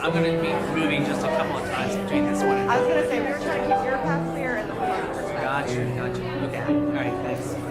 I'm going to be moving just a couple of times between this one and I was going to say, we were trying to keep your path clear and the front perspective. Gotcha. Okay. All right. Thanks.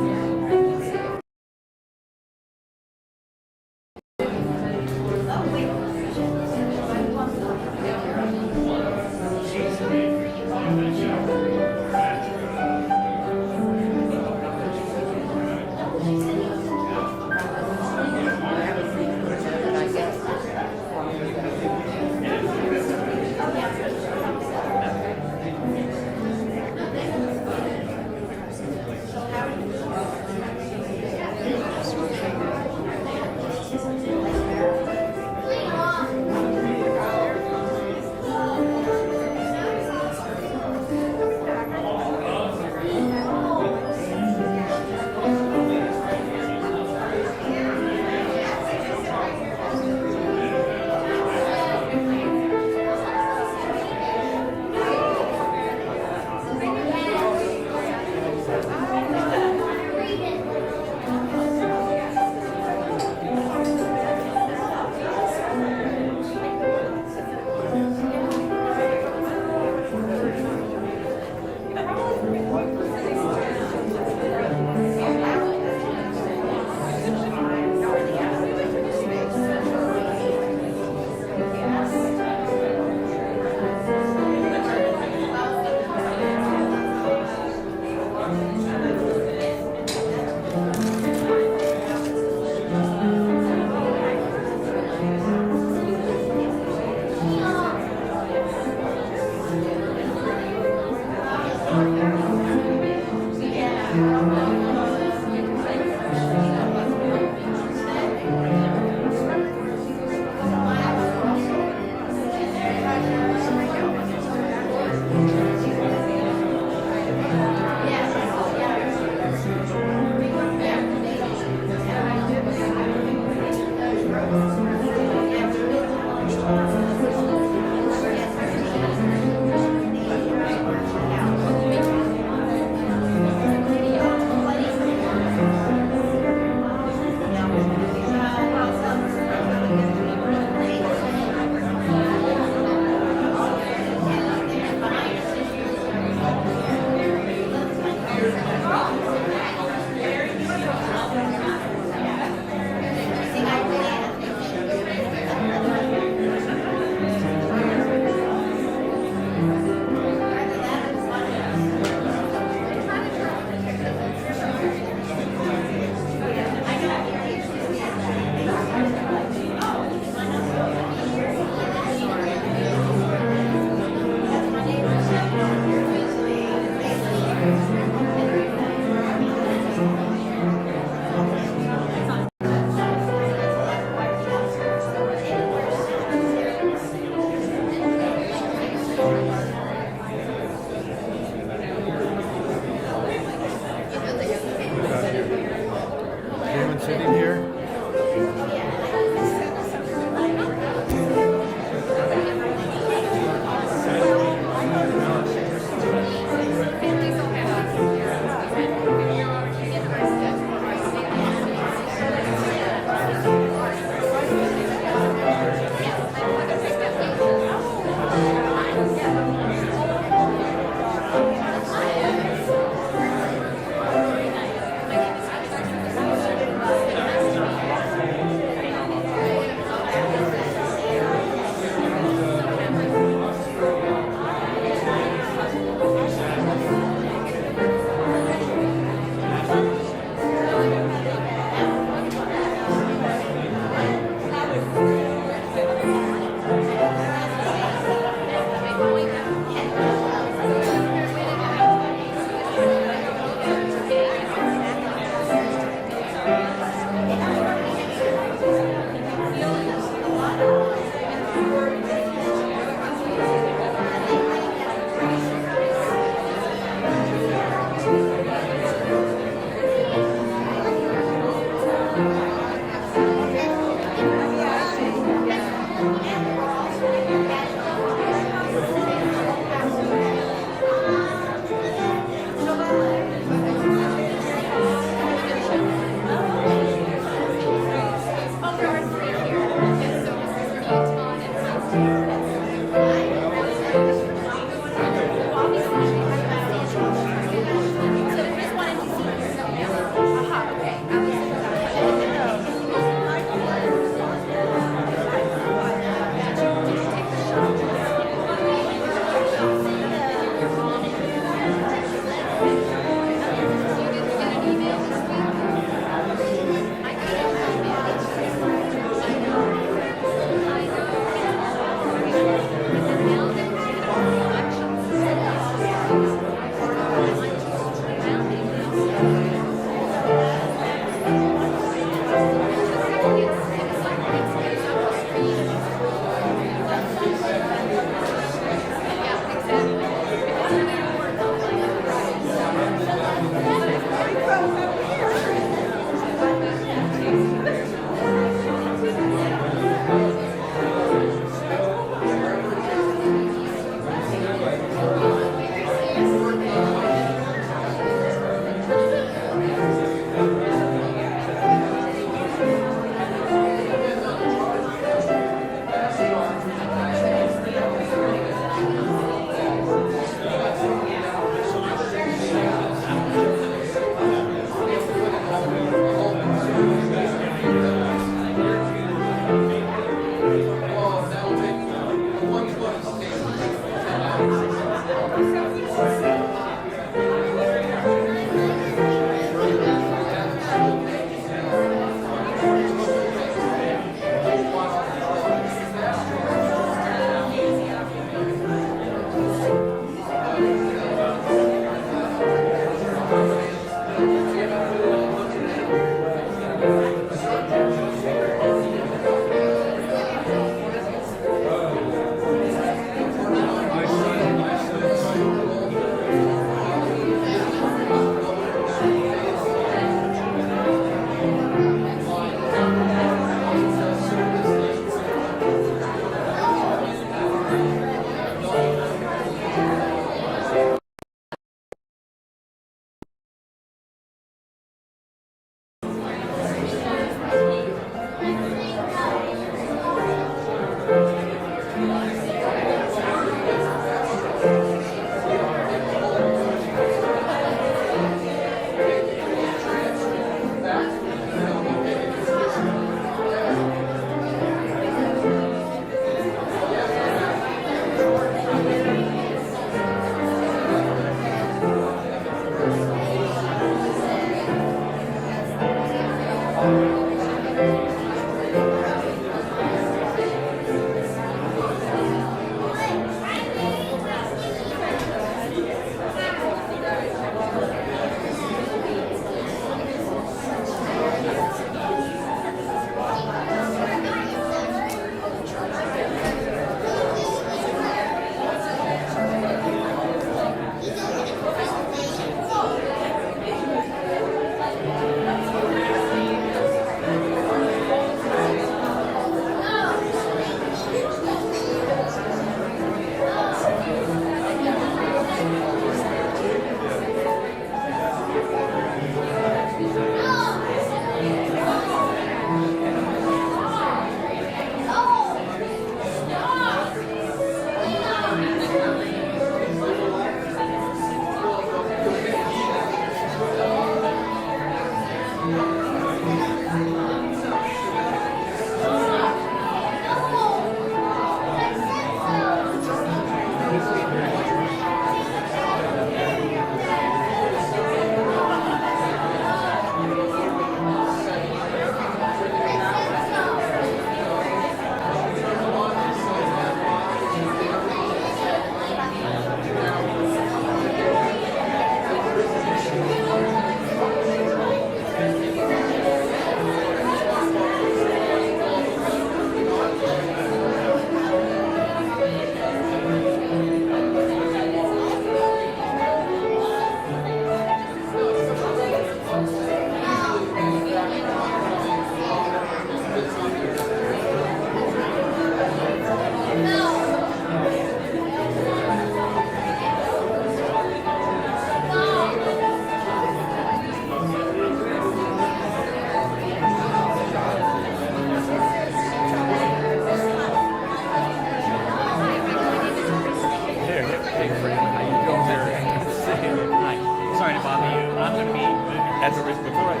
before I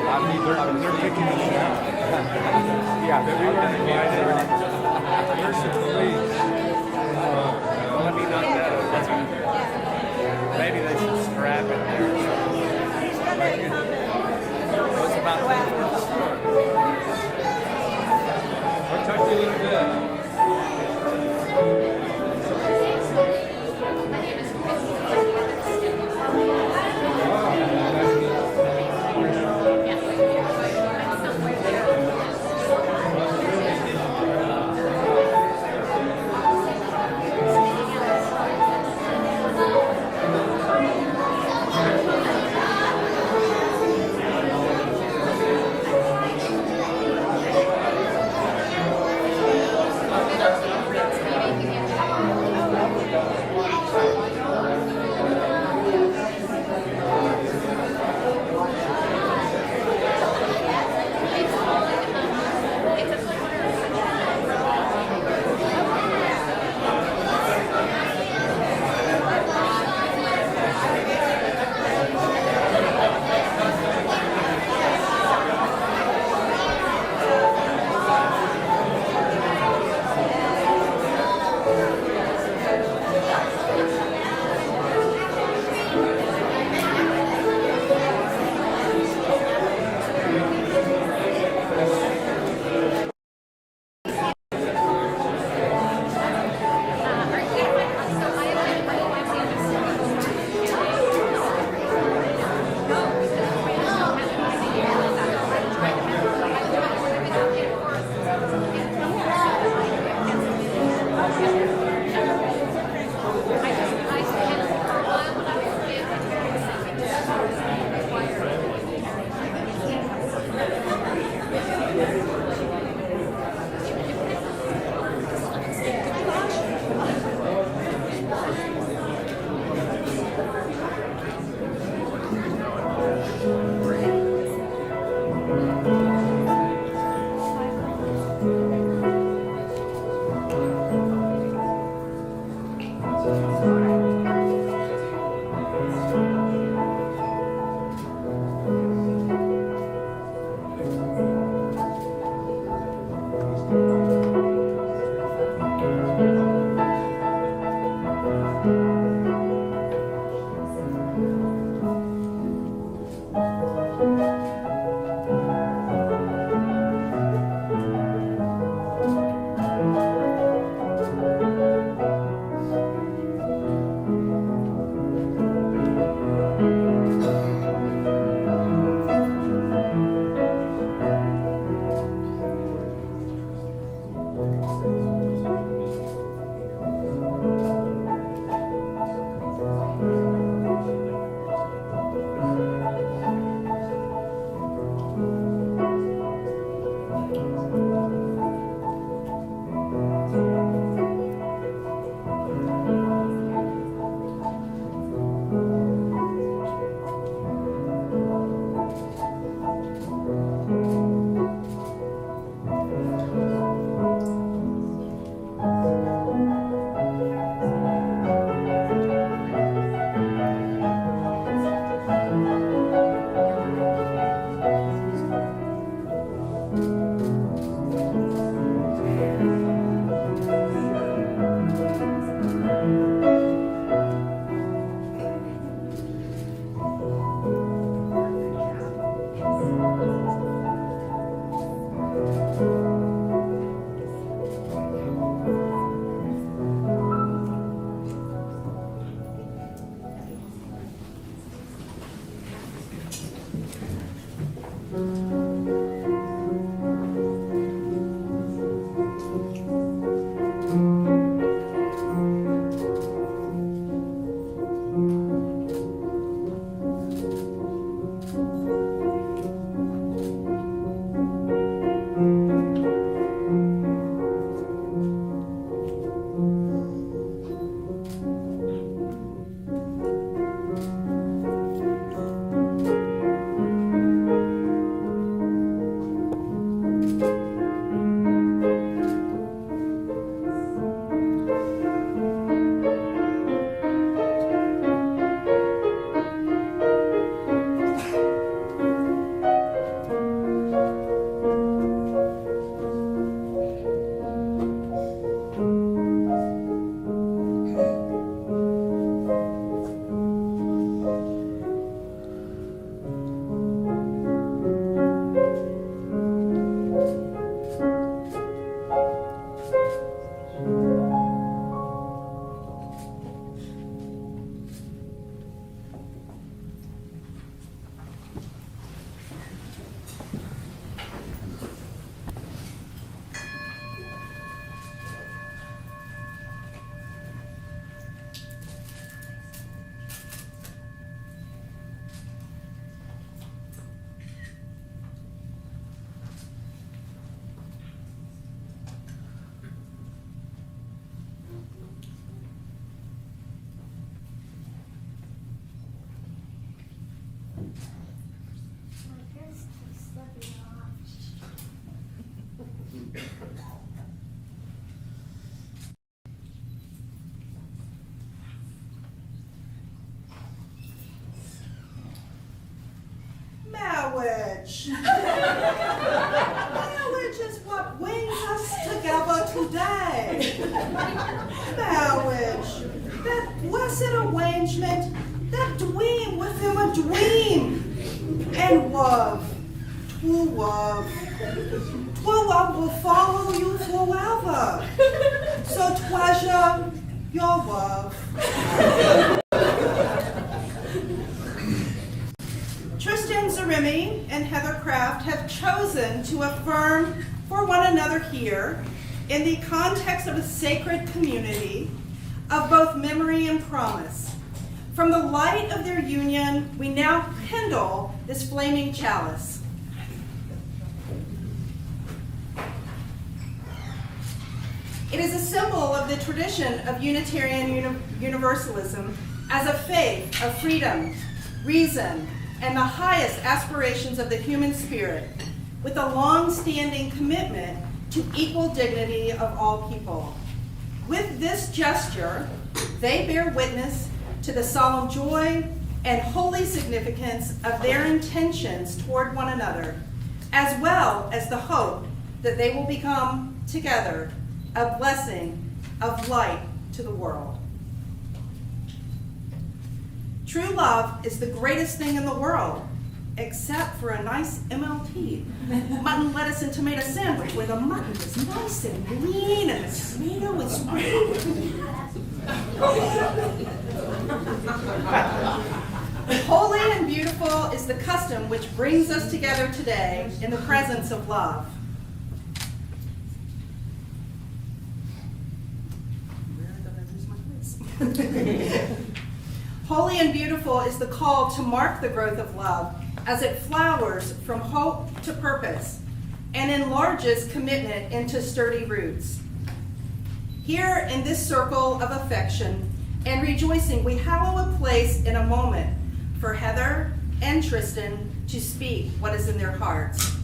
they're picking us up. Yeah, we weren't invited. There's some police. Well, let me know that. That's right. Maybe they should strap it there. What's about that? I'll talk to you a little bit. Marriage. Marriage is what brings us together today. Marriage. That blessed arrangement, that dream within a dream. And love. True love. True love will follow you forever. So treasure your love. Tristan Zarimi and Heather Kraft have chosen to affirm for one another here in the context of a sacred community of both memory and promise. From the light of their union, we now kindle this flaming chalice. It is a symbol of the tradition of Unitarian Universalism as a faith of freedom, reason, and the highest aspirations of the human spirit, with a long-standing commitment to equal dignity of all people. With this gesture, they bear witness to the solemn joy and holy significance of their intentions toward one another, as well as the hope that they will become together a blessing of light to the world. True love is the greatest thing in the world, except for a nice MLT, mutton, lettuce, and tomato sandwich, where the mutton is nice and lean and the tomato is sweet. Holy and beautiful is the custom which brings us together today in the presence of love. Where did I lose my place? Holy and beautiful is the call to mark the growth of love as it flowers from hope to purpose and enlarges commitment into sturdy roots. Here in this circle of affection and rejoicing, we hallow a place in a moment for Heather and Tristan to speak what is in their hearts.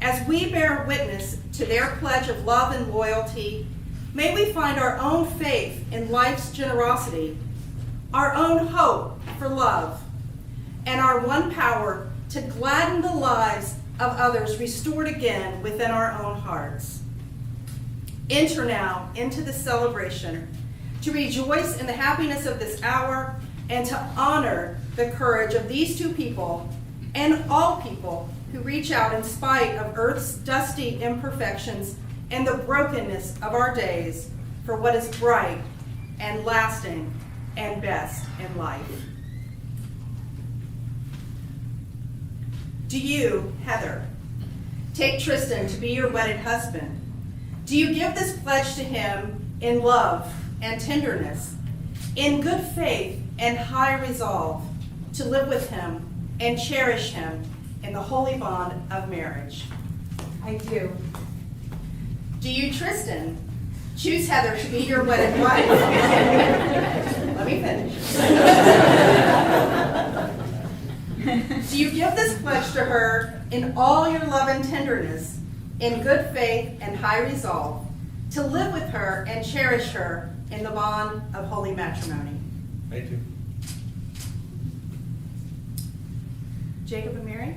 As we bear witness to their pledge of love and loyalty, may we find our own faith in life's generosity, our own hope for love, and our one power to gladden the lives of others restored again within our own hearts. Enter now into the celebration to rejoice in the happiness of this hour and to honor the courage of these two people and all people who reach out in spite of earth's dusty imperfections and the brokenness of our days for what is bright and lasting and best in life. Do you, Heather, take Tristan to be your wedded husband? Do you give this pledge to him in love and tenderness, in good faith and high resolve, to live with him and cherish him in the holy bond of marriage? I do. Do you, Tristan, choose Heather to be your wedded wife? Let me finish. Do you give this pledge to her in all your love and tenderness, in good faith and high resolve, to live with her and cherish her in the bond of holy matrimony? I do. Jacob and Mary?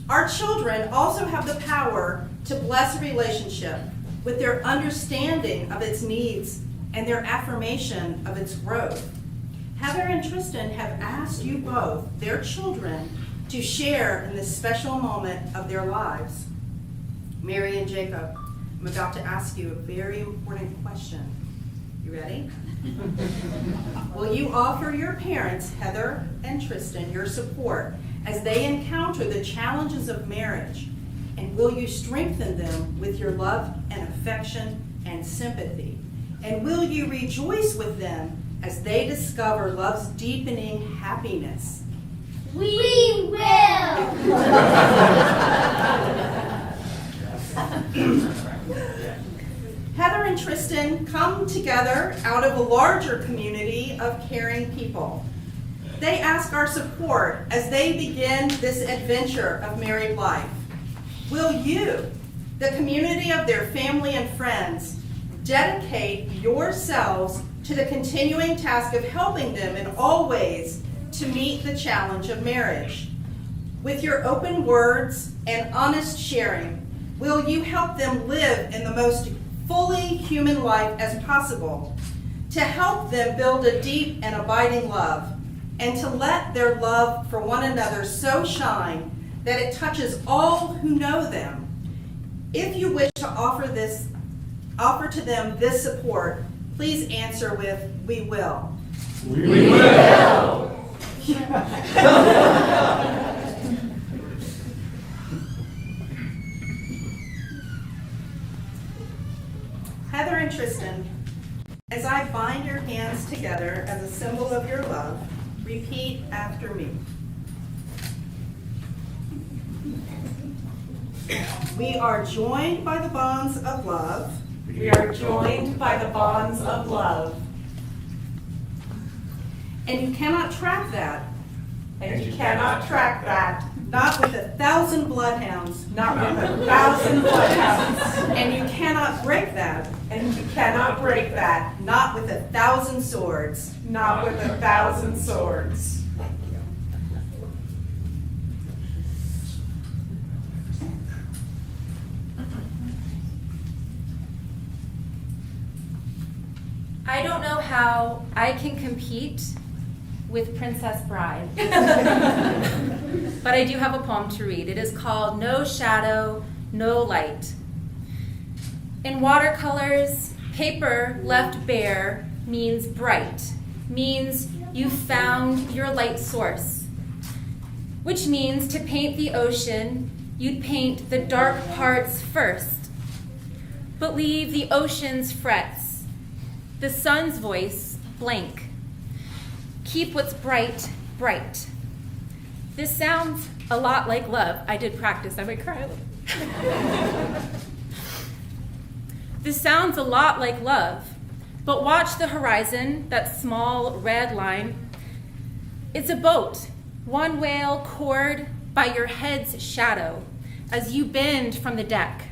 Our children also have the power to bless a relationship with their understanding of its needs and their affirmation of its growth. Heather and Tristan have asked you both, their children, to share in this special moment of their lives. Mary and Jacob, I'm about to ask you a very important question. You ready? Will you offer your parents, Heather and Tristan, your support as they encounter the challenges of marriage? And will you strengthen them with your love and affection and sympathy? And will you rejoice with them as they discover love's deepening happiness? We will! Heather and Tristan come together out of a larger community of caring people. They ask our support as they begin this adventure of married life. Will you, the community of their family and friends, dedicate yourselves to the continuing task of helping them in all ways to meet the challenge of marriage? With your open words and honest sharing, will you help them live in the most fully human life as possible, to help them build a deep and abiding love, and to let their love for one another so shine that it touches all who know them? If you wish to offer to them this support, please answer with, "We will." We will. Heather and Tristan, as I bind your hands together as a symbol of your love, repeat after me. We are joined by the bonds of love. We are joined by the bonds of love. And you cannot track that. And you cannot track that. Not with 1,000 bloodhounds. Not with 1,000 bloodhounds. And you cannot break that. And you cannot break that. Not with 1,000 swords. Not with 1,000 swords. I don't know how I can compete with Princess Bride, but I do have a poem to read. It is called No Shadow, No Light. In watercolors, paper left bare means bright, means you found your light source, which means to paint the ocean, you'd paint the dark parts first, but leave the ocean's frets, the sun's voice blank. Keep what's bright, bright. This sounds a lot like love. I did practice, I might cry a little. This sounds a lot like love, but watch the horizon, that small red line. It's a boat, one whale cored by your head's shadow as you bend from the deck.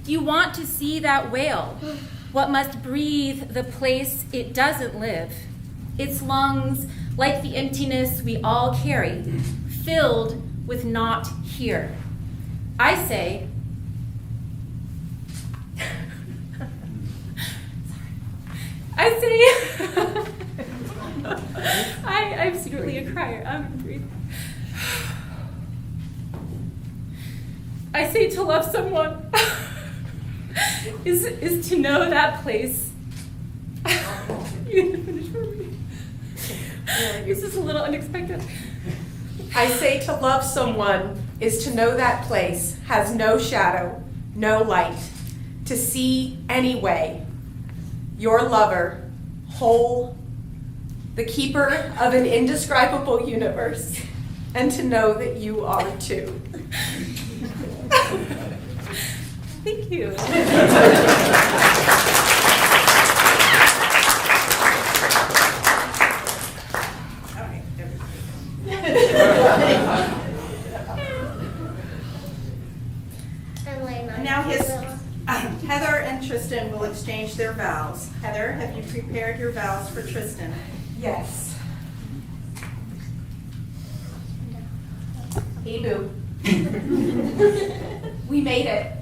You want to see that whale, what must breathe the place it doesn't live. Its lungs, like the emptiness we all carry, filled with not here. I say, I'm secretly a crier. I'm breathing. I say to love someone is to know that place. You can finish for me. This is a little unexpected. I say to love someone is to know that place has no shadow, no light, to see anyway. Your lover, whole, the keeper of an indescribable universe, and to know that you are too. Thank you. Now Heather and Tristan will exchange their vows. Heather, have you prepared your vows for Tristan? Yes. Hey, boo. We made it.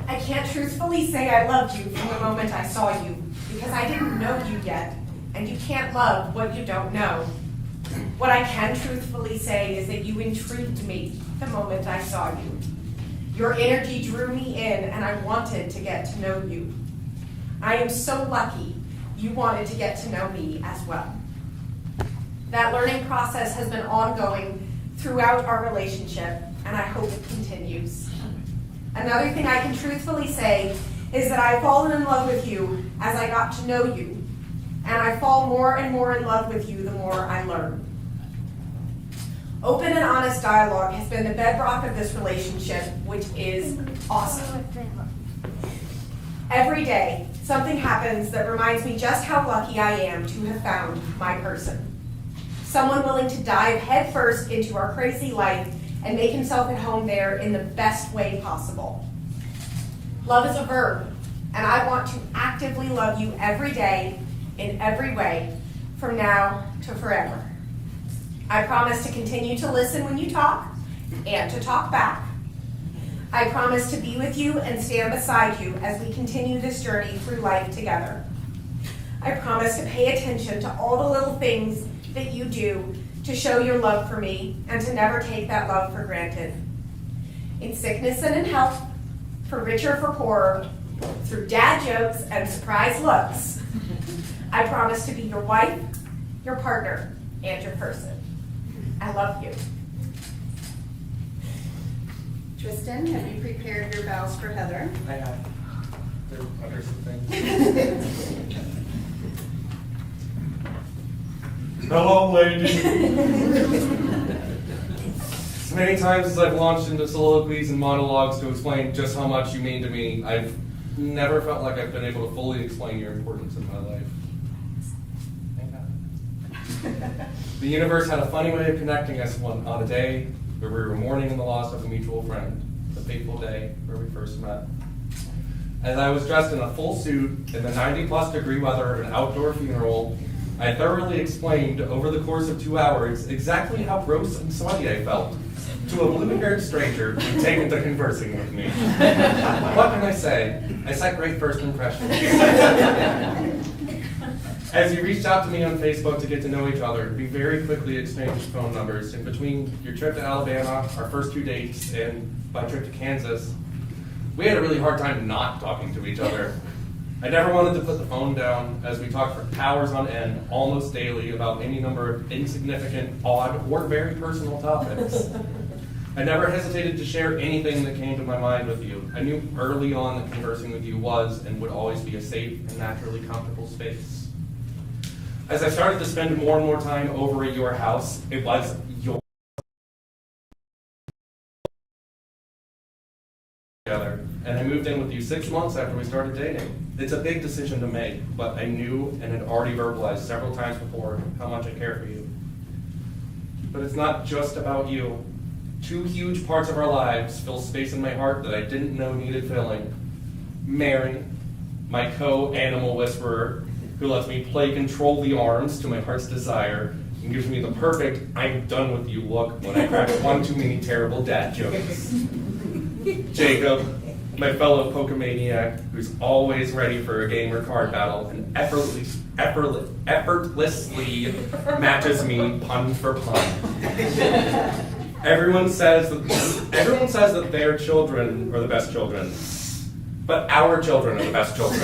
I can't truthfully say I loved you from the moment I saw you, because I didn't know you yet, and you can't love what you don't know. What I can truthfully say is that you intrigued me the moment I saw you. Your energy drew me in, and I wanted to get to know you. I am so lucky you wanted to get to know me as well. That learning process has been ongoing throughout our relationship, and I hope it continues. Another thing I can truthfully say is that I've fallen in love with you as I got to know you, and I fall more and more in love with you the more I learn. Open and honest dialogue has been the bedrock of this relationship, which is awesome. Every day, something happens that reminds me just how lucky I am to have found my person. Someone willing to dive headfirst into our crazy life and make himself at home there in the best way possible. Love is a verb, and I want to actively love you every day, in every way, from now to forever. I promise to continue to listen when you talk, and to talk back. I promise to be with you and stand beside you as we continue this journey through life together. I promise to pay attention to all the little things that you do to show your love for me and to never take that love for granted. In sickness and in health, for richer, for poorer, through dad jokes and surprise looks, I promise to be your wife, your partner, and your person. I love you. Tristan, have you prepared your vows for Heather? I have. They're under some things. Hello, ladies. As many times as I've launched into soliloquies and monologues to explain just how much you mean to me, I've never felt like I've been able to fully explain your importance in my life. The universe had a funny way of connecting us on a day where we were mourning the loss of a mutual friend, the fateful day where we first met. As I was dressed in a full suit in the 90-plus degree weather of an outdoor funeral, I thoroughly explained over the course of 2 hours exactly how gross and sweaty I felt to a blue-haired stranger who'd taken to conversing with me. What can I say? I set great first impressions. As you reached out to me on Facebook to get to know each other, we very quickly exchanged phone numbers. In between your trip to Alabama, our first 2 dates, and my trip to Kansas, we had a really hard time not talking to each other. I never wanted to put the phone down as we talked for hours on end, almost daily, about any number of insignificant, odd, or very personal topics. I never hesitated to share anything that came to my mind with you. I knew early on that conversing with you was and would always be a safe and naturally comfortable space. As I started to spend more and more time over at your house, it was your together, and I moved in with you 6 months after we started dating. It's a big decision to make, but I knew and had already verbalized several times before how much I care for you. But it's not just about you. 2 huge parts of our lives fill space in my heart that I didn't know needed filling. Mary, my co-animal whisperer, who lets me play control the arms to my heart's desire and gives me the perfect I'm done with you look when I crack one too many terrible dad jokes. Jacob, my fellow Pokemaniac, who's always ready for a game or card battle and effortlessly matches me pun for pun. Everyone says that their children are the best children, but our children are the best children.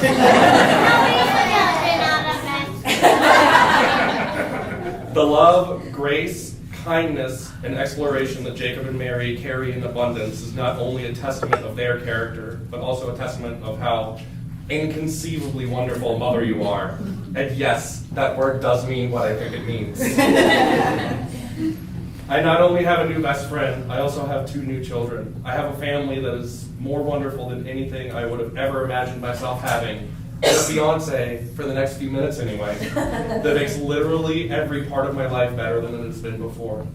The love, grace, kindness, and exploration that Jacob and Mary carry in abundance is not only a testament of their character, but also a testament of how inconceivably wonderful a mother you are. And yes, that word does mean what I think it means. I not only have a new best friend, I also have 2 new children. I have a family that is more wonderful than anything I would have ever imagined myself having. And a fiance, for the next few minutes anyway, that makes literally every part of my life better than it's been before.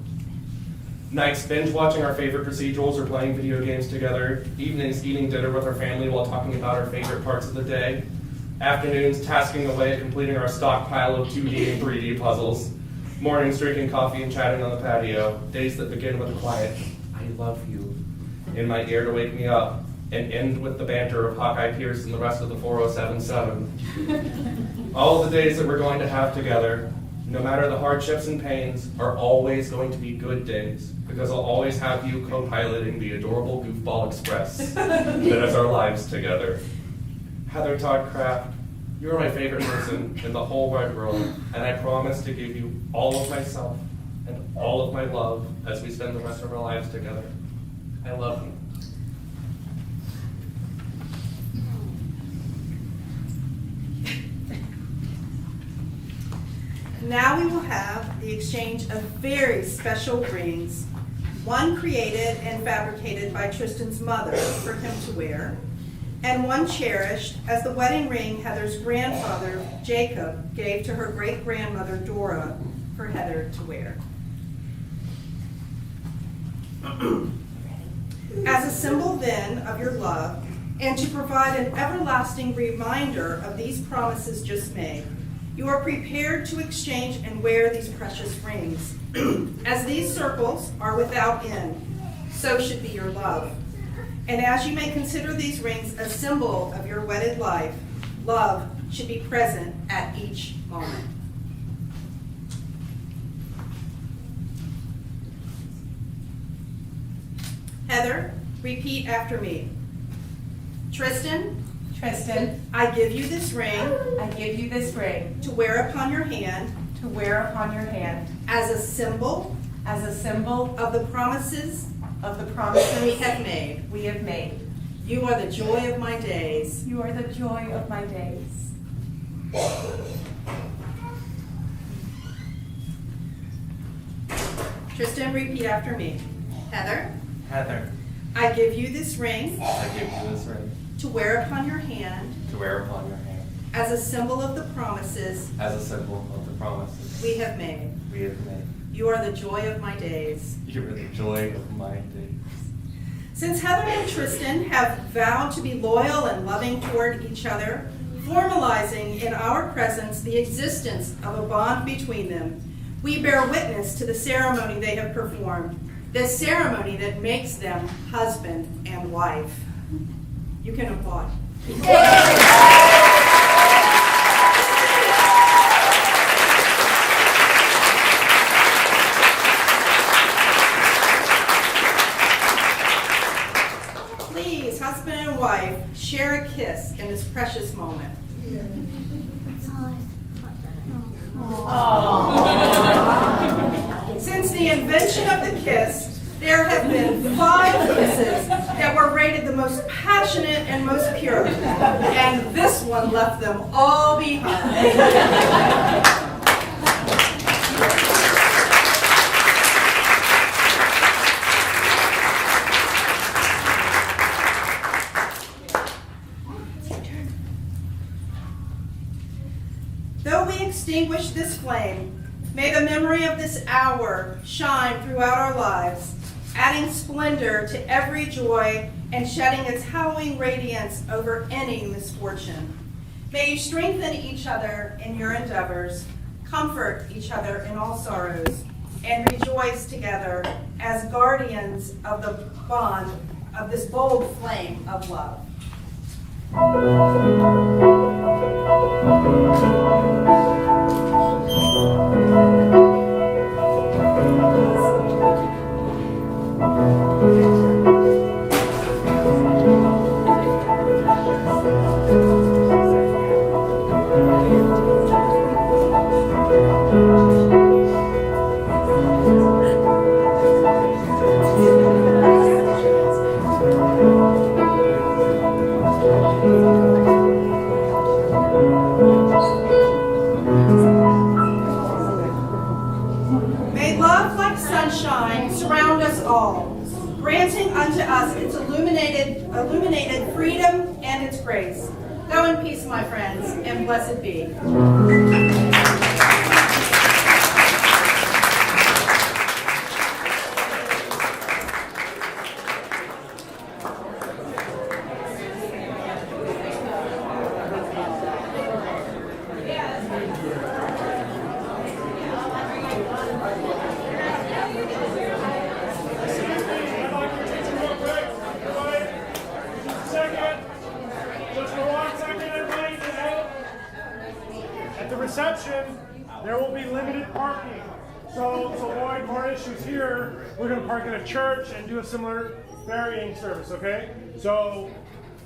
Nights binge watching our favorite procedurals or playing video games together. Evenings eating dinner with our family while talking about our favorite parts of the day. Afternoons tasking away at completing our stockpile of 2D and 3D puzzles. Mornings drinking coffee and chatting on the patio. Days that begin with a quiet, I love you, in my ear to wake me up. And end with the banter of Hawkeye Pierce and the rest of the 4077. All of the days that we're going to have together, no matter the hardships and pains, are always going to be good days, because I'll always have you co-piloting the adorable Goofball Express that is our lives together. Heather Todd Kraft, you're my favorite person in the whole wide world, and I promise to give you all of myself and all of my love as we spend the rest of our lives together. I love you. Now we will have the exchange of very special rings, one created and fabricated by Tristan's mother for him to wear, and one cherished as the wedding ring Heather's grandfather, Jacob, gave to her great-grandmother, Dora, for Heather to wear. As a symbol, then, of your love, and to provide an everlasting reminder of these promises just made, you are prepared to exchange and wear these precious rings. As these circles are without end, so should be your love. And as you may consider these rings a symbol of your wedded life, love should be present at each moment. Heather, repeat after me. Tristan, Tristan, I give you this ring I give you this ring to wear upon your hand to wear upon your hand as a symbol as a symbol of the promises of the we promises have made. we have made. You are the joy of my days. You are the joy of my days. Tristan, repeat after me. Heather, Heather, I give you this ring I give you this ring to wear upon your hand to wear upon your hand as a symbol of the promises as a symbol of the promises we have made. we have made. You are the joy of my days. You are the joy of my days. Since Heather and Tristan have vowed to be loyal and loving toward each other, formalizing in our presence the existence of a bond between them, we bear witness to the ceremony they have performed, the ceremony that makes them husband and wife. You can applaud. Please, husband and wife, share a kiss in this precious moment. Since the invention of the kiss, there have been 5 kisses that were rated the most passionate and most pure, and this one left them all behind. Though we extinguish this flame, may the memory of this hour shine throughout our lives, adding splendor to every joy and shedding its hallowing radiance over any misfortune. May you strengthen each other in your endeavors, comfort each other in all sorrows, and rejoice together as guardians of the bond of this bold flame of love. May love like sunshine surround us all, granting unto us its illuminated freedom and its grace. Go in peace, my friends, and blessed be. At the reception, there will be limited parking. So to avoid more issues here, we're going to park in a church and do a similar ferrying service, okay? So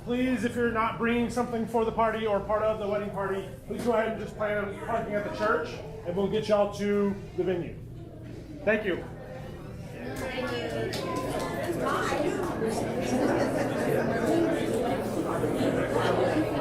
please, if you're not bringing something for the party or part of the wedding party, please go ahead and just plan on parking at the church, and we'll get y'all to the venue. Thank you. Thank you.